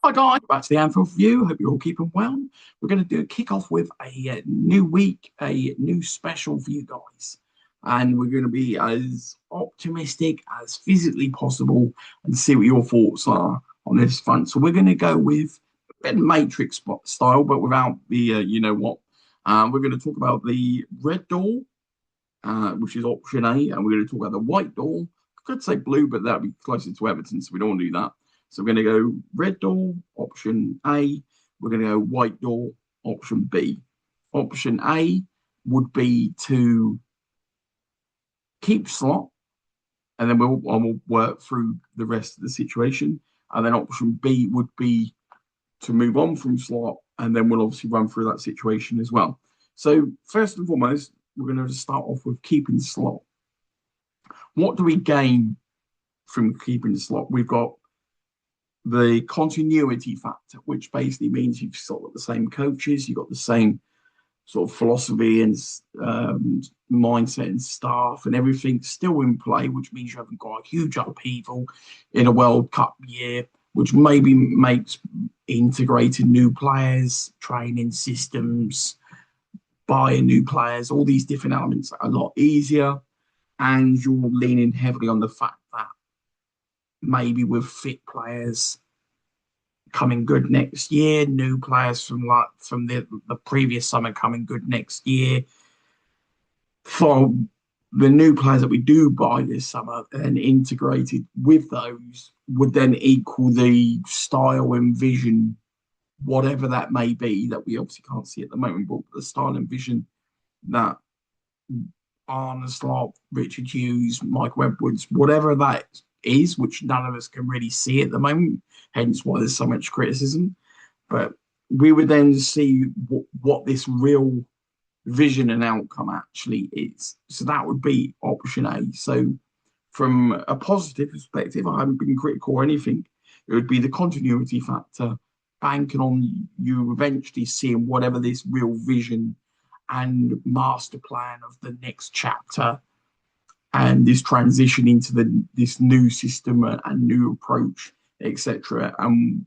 Hi guys, back to the Anfield View. Hope you're all keeping well. We're going to do a kick off with a new week, a new special for you guys, and we're going to be as optimistic as physically possible and see what your thoughts are on this front. So we're going to go with a bit of Matrix style, but without the you know what. We're going to talk about the red door, which is option A, and we're going to talk about the white door. I could say blue, but that'd be closer to Everton, so we don't want to do that. So we're going to go red door, option A. We're going to go white door, option B. Option A would be to keep Slot, and then we'll work through the rest of the situation. And then option B would be to move on from Slot, and then we'll obviously run through that situation as well. So first and foremost, we're going to start off with keeping Slot. What do we gain from keeping Slot? We've got the continuity factor, which basically means you've sort of got the same coaches, you've got the same sort of philosophy and mindset and staff and everything still in play, which means you haven't got a huge upheaval in a World Cup year, which maybe makes integrating new players, training systems, buying new players, all these different elements a lot easier. And you're leaning heavily on the fact that maybe with fit players coming good next year, new players from the previous summer coming good next year. For the new players that we do buy this summer and integrated with those would then equal the style and vision, whatever that may be, that we obviously can't see at the moment, but the style and vision that Arne Slot, Richard Hughes, Michael Edwards, whatever that is, which none of us can really see at the moment, hence why there's so much criticism. But we would then see what this real vision and outcome actually is. So that would be option A. So from a positive perspective, I haven't been critical or anything. It would be the continuity factor, banking on you eventually seeing whatever this real vision and master plan of the next chapter and this transition into this new system and new approach, etc. And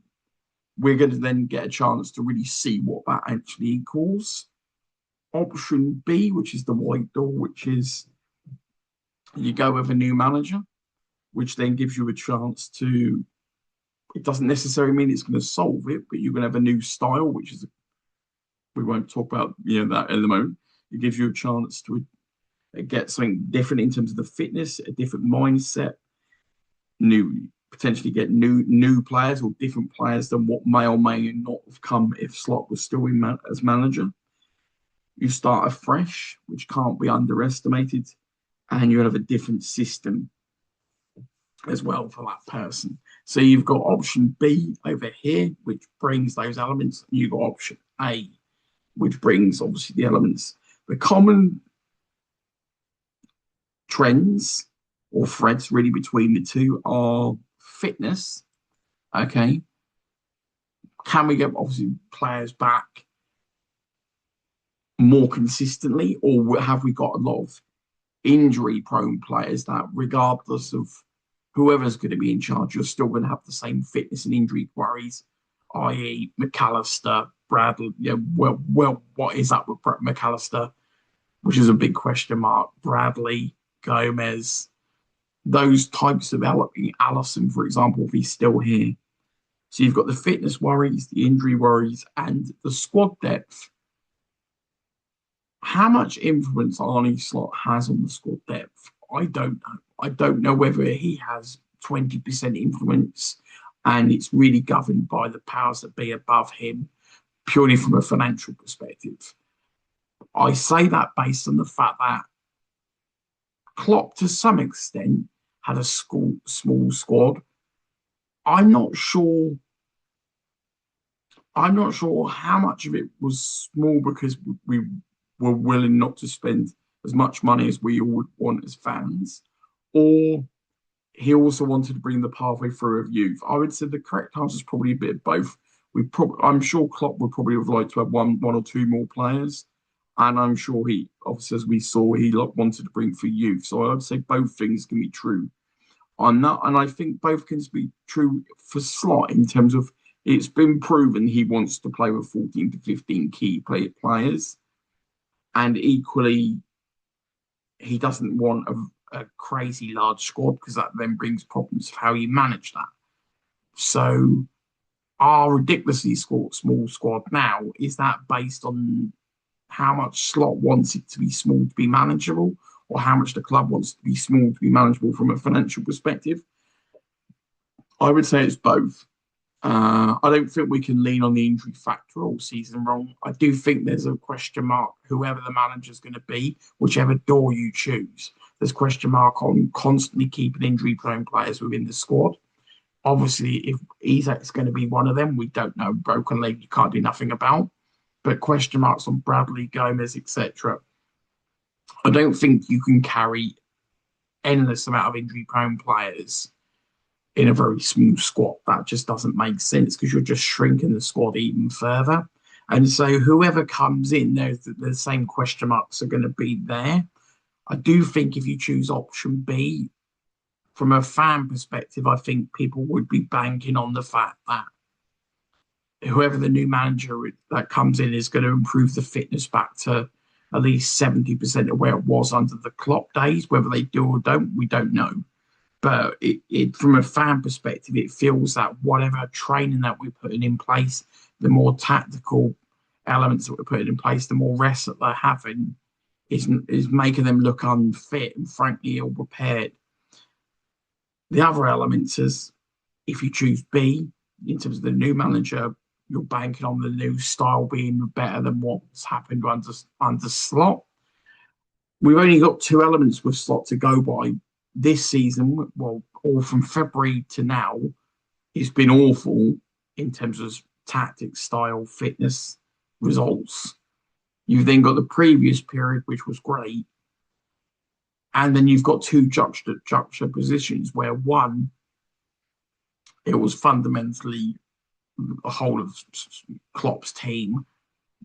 we're going to then get a chance to really see what that actually equals. Option B, which is the white door, which is you go with a new manager, which then gives you a chance to. It doesn't necessarily mean it's going to solve it, but you're going to have a new style, which is we won't talk about that at the moment. It gives you a chance to get something different in terms of the fitness, a different mindset, new potentially get new players or different players than what may or may not have come if Slot was still as manager. You start afresh, which can't be underestimated, and you have a different system as well for that person. So you've got option B over here, which brings those elements, and you've got option A, which brings obviously the elements. The common trends or threads really between the two are fitness. Okay. Can we get obviously players back more consistently, or have we got a lot of injury prone players that, regardless of whoever's going to be in charge, you're still going to have the same fitness and injury worries, i.e., McAllister, Bradley? Well, what is up with McAllister, which is a big question mark. Bradley, Gomez, those types of Allison, for example, if he's still here. So you've got the fitness worries, the injury worries, and the squad depth. How much influence Arne Slot has on the squad depth, I don't know. I don't know whether he has 20% influence and it's really governed by the powers that be above him, purely from a financial perspective. I say that based on the fact that Klopp, to some extent, had a small squad. I'm not sure. I'm not sure how much of it was small because we were willing not to spend as much money as we all would want as fans, or he also wanted to bring the pathway through of youth. I would say the correct answer is probably a bit of both. I'm sure Klopp would probably have liked to have one or two more players, and I'm sure he, obviously, as we saw, he wanted to bring for youth. So I'd say both things can be true on that, and I think both can be true for Slot in terms of It's been proven he wants to play with 14 to 15 players, and equally, he doesn't want a crazy large squad because that then brings problems of how you manage that. So, our ridiculously small squad now, is that based on how much Slot wants it to be small to be manageable, or how much the club wants to be small to be manageable from a financial perspective? I would say it's both. I don't think we can lean on the injury factor all season long. I do think there's a question mark, whoever the manager's going to be, whichever door you choose. There's question mark on constantly keeping injury prone players within the squad. Obviously, if Isak's going to be one of them, we don't know. Broken leg, you can't do nothing about. But question marks on Bradley, Gomez, etc. I don't think you can carry endless amount of injury prone players in a very small squad. That just doesn't make sense because you're just shrinking the squad even further. And so whoever comes in, there's the same question marks are going to be there. I do think if you choose option B, from a fan perspective, I think people would be banking on the fact that whoever the new manager that comes in is going to improve the fitness back to at least 70% of where it was under the Klopp days. Whether they do or don't, we don't know. But from a fan perspective, it feels that whatever training that we're putting in place, the more tactical elements that we're putting in place, the more rest that they're having is making them look unfit and frankly ill prepared. The other elements is if you choose B, in terms of the new manager, you're banking on the new style being better than what's happened under Slot. We've only got two elements with Slot to go by this season. Well, all from February to now, it's been awful in terms of tactics, style, fitness, results. You've then got the previous period, which was great. And then you've got two juxtapositions where one, it was fundamentally the whole of Klopp's team,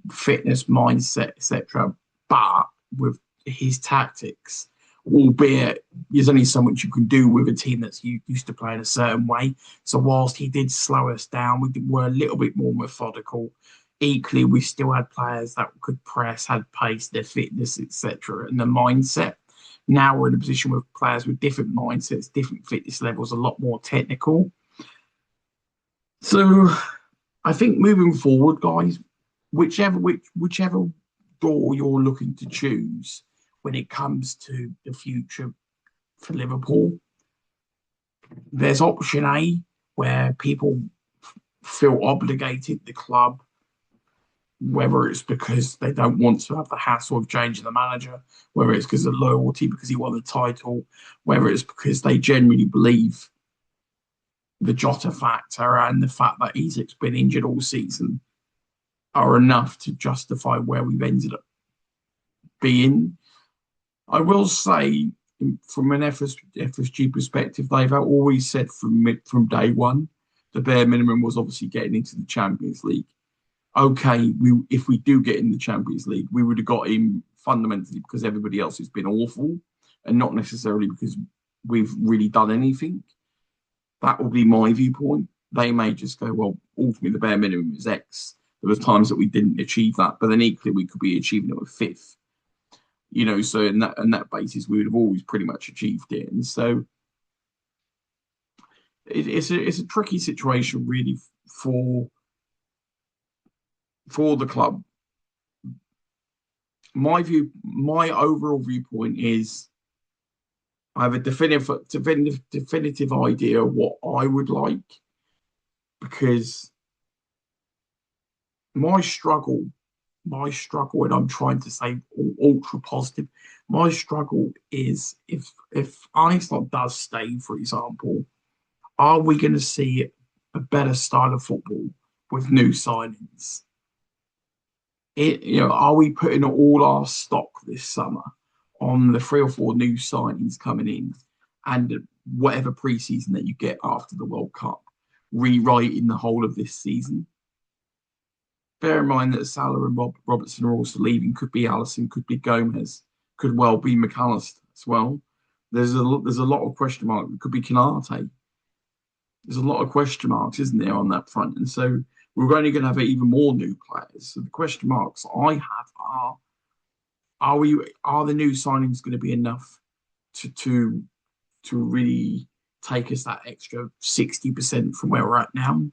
fitness, mindset, etc. But with his tactics, albeit there's only so much you can do with a team that's used to playing a certain way. So whilst he did slow us down, were a little bit more methodical. Equally, we still had players that could press, had pace, their fitness, etc., and the mindset. Now we're in a position with players with different mindsets, different fitness levels, a lot more technical. So I think moving forward, guys, whichever door you're looking to choose when it comes to the future for Liverpool, there's option A where people feel obligated, the club, whether it's because they don't want to have the hassle of changing the manager, whether it's because of loyalty, because he won the title, whether it's because they genuinely believe the Jota factor and the fact that Isak's been injured all season are enough to justify where we've ended up being. I will say, from an FSG perspective, they've always said from day one, the bare minimum was obviously getting into the Champions League. Okay, if we do get in the Champions League, we would have got in fundamentally because everybody else has been awful and not necessarily because we've really done anything. That will be my viewpoint. They may just go, well, ultimately the bare minimum is X. There was times that we didn't achieve that, but then equally we could be achieving it with fifth. So in that basis, we would have always pretty much achieved it. And so it's a tricky situation really for the club. My overall viewpoint is I have a definitive idea of what I would like, because my struggle, and I'm trying to say ultra positive, my struggle is if Arsenal does stay, for example, are we going to see a better style of football with new signings? Are we putting all our stock this summer on the 3 or 4 new signings coming in and whatever preseason that you get after the World Cup, rewriting the whole of this season? Bear in mind that Salah and Robertson are also leaving. Could be Allison, could be Gomez, could well be McAllister as well. There's a lot of question mark. It could be Canate. There's a lot of question marks, isn't there, on that front? And so we're only going to have even more new players. So the question marks I have are the new signings going to be enough to to to really take us that extra 60% from where we're at now?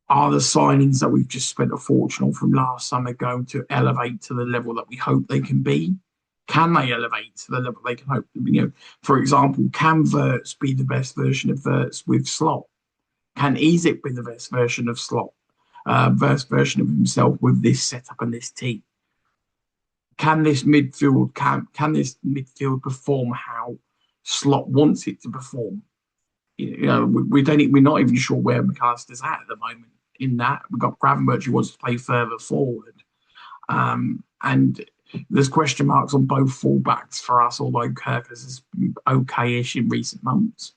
Are the signings that we've just spent a fortune on from last summer going to elevate to the level that we hope they can be? Can they elevate to the level they can hope? For example, can Verts be the best version of Verts with Slot? Can Ezek be the best version of Slot? Best version of himself with this setup and this team? Can this midfield perform how Slot wants it to perform? We don't. We're not even sure where McAllister's at the moment. In that, we've got Gravenberch who wants to play further forward, and there's question marks on both fullbacks for us. Although Kirkus has been okay-ish in recent months,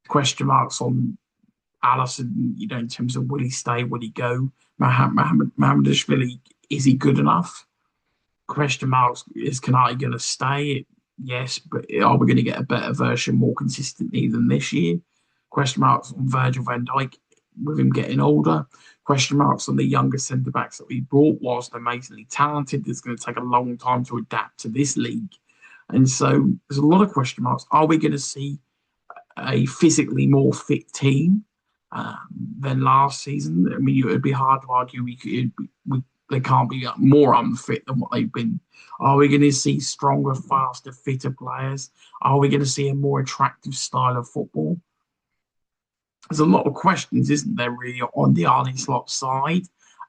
question marks on Allison. In terms of will he stay, will he go? Mohamedashvili, is he good enough? Question marks, is Kanate going to stay? Yes, but are we going to get a better version more consistently than this year? Question marks on Virgil van Dijk with him getting older. Question marks on the younger centre backs that we brought, whilst amazingly talented. It's going to take a long time to adapt to this league. And so there's a lot of question marks. Are we going to see a physically more fit team than last season? I mean, it would be hard to argue they can't be more unfit than what they've been. Are we going to see stronger, faster, fitter players? Are we going to see a more attractive style of football? There's a lot of questions, isn't there, really, on the Arne Slot side?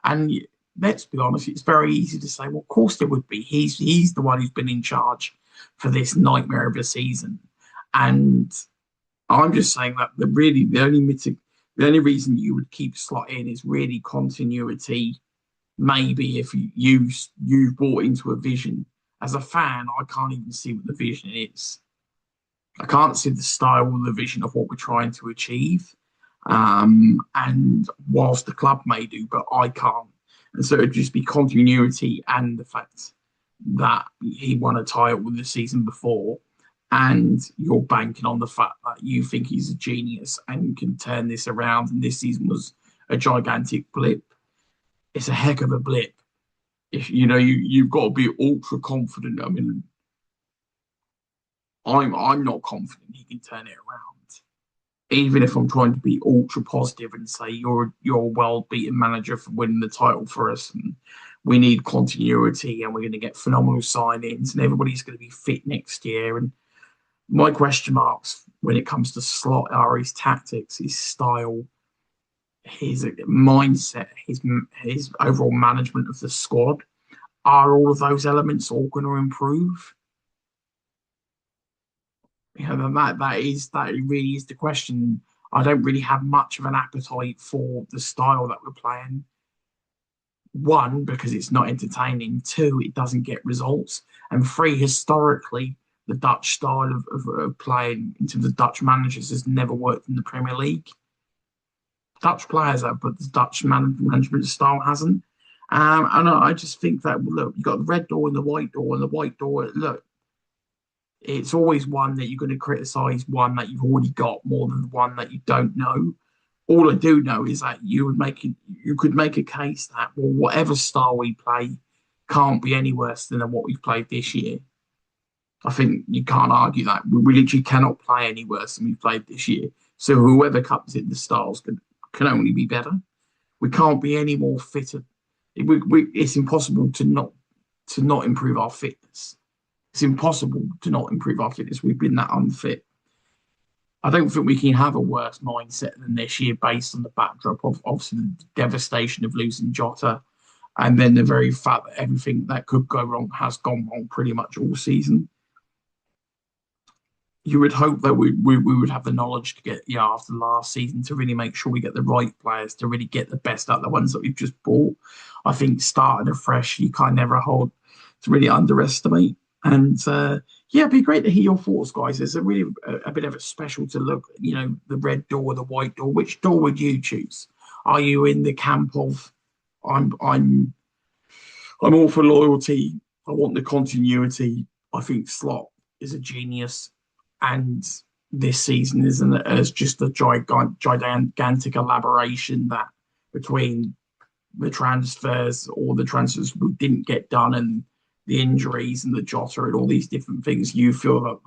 And let's be honest, it's very easy to say, well, of course there would be. He's the one who's been in charge for this nightmare of a season. And I'm just saying that the only reason you would keep Slot in is really continuity. Maybe if you've bought into a vision. As a fan, I can't even see what the vision is. I can't see the style or the vision of what we're trying to achieve. And whilst the club may do, but I can't. And so it'd just be continuity and the fact that he won a title the season before, and you're banking on the fact that you think he's a genius and can turn this around. And this season was a gigantic blip. It's a heck of a blip. If you've got to be ultra confident. I mean, I'm not confident he can turn it around. Even if I'm trying to be ultra positive and say you're a well beaten manager for winning the title for us, and we need continuity, and we're going to get phenomenal signings, and everybody's going to be fit next year. And my question marks when it comes to Slot are his tactics, his style, his mindset, his overall management of the squad. Are all of those elements all going to improve? That really is the question. I don't really have much of an appetite for the style that we're playing. One, because it's not entertaining. Two, it doesn't get results. And three, historically, the Dutch style of playing in terms of Dutch managers has never worked in the Premier League. Dutch players have, but the Dutch management style hasn't. And I just think that, look, you've got the red door and the white door, and the white door, look, it's always one that you're going to criticise, one that you've already got more than one that you don't know. All I do know is that you could make a case that, well, whatever style we play can't be any worse than what we've played this year. I think you can't argue that. We literally cannot play any worse than we've played this year. So whoever comes in the styles can only be better. We can't be any more fitter. It's impossible to not improve our fitness. It's impossible to not improve our fitness. We've been that unfit. I don't think we can have a worse mindset than this year based on the backdrop of obviously the devastation of losing Jota, and then the very fact that everything that could go wrong has gone wrong pretty much all season. You would hope that we would have the knowledge to get, after last season, to really make sure we get the right players to really get the best out of the ones that we've just bought. I think starting afresh, you can never hold to really underestimate. And it'd be great to hear your thoughts, guys. There's a bit of a special to look, the red door, the white door. Which door would you choose? Are you in the camp of I'm all for loyalty. I want the continuity. I think Slot is a genius, and this season isn't it, as just a gigantic elaboration that between the transfers or the transfers we didn't get done and the injuries and the Jota and all these different things, you feel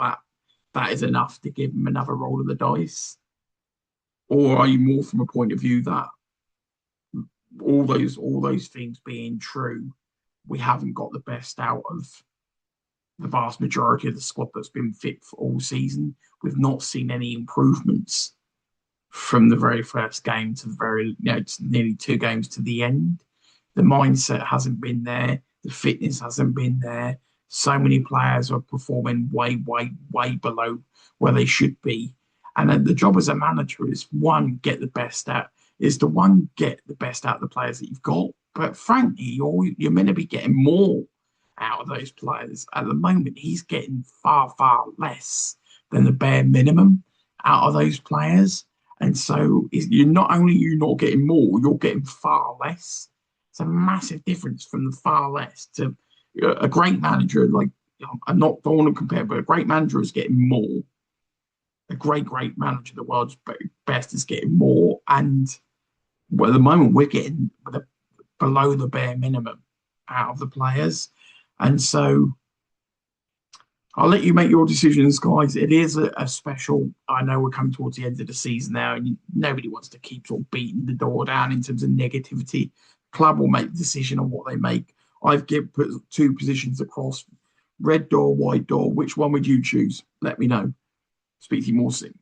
that is enough to give him another roll of the dice? Or are you more from a point of view that all those things being true, we haven't got the best out of the vast majority of the squad that's been fit for all season? We've not seen any improvements from the very first game to the to nearly 2 games to the end. The mindset hasn't been there. The fitness hasn't been there. So many players are performing way, way, way below where they should be. And then the job as a manager is one, get the best out of the players that you've got. But frankly, you're meant to be getting more out of those players. At the moment, he's getting far, far less than the bare minimum out of those players. And so you're not getting more, you're getting far less. It's a massive difference from the far less to a great manager. Like, don't want to compare, but a great manager is getting more. A great manager, the world's best, is getting more. And well, at the moment, we're getting below the bare minimum out of the players. And so I'll let you make your decisions, guys. It is a special. I know we're coming towards the end of the season now, and nobody wants to keep sort of beating the door down in terms of negativity. Club will make the decision on what they make. Put 2 positions across: red door, white door. Which one would you choose? Let me know. Speak to you more soon.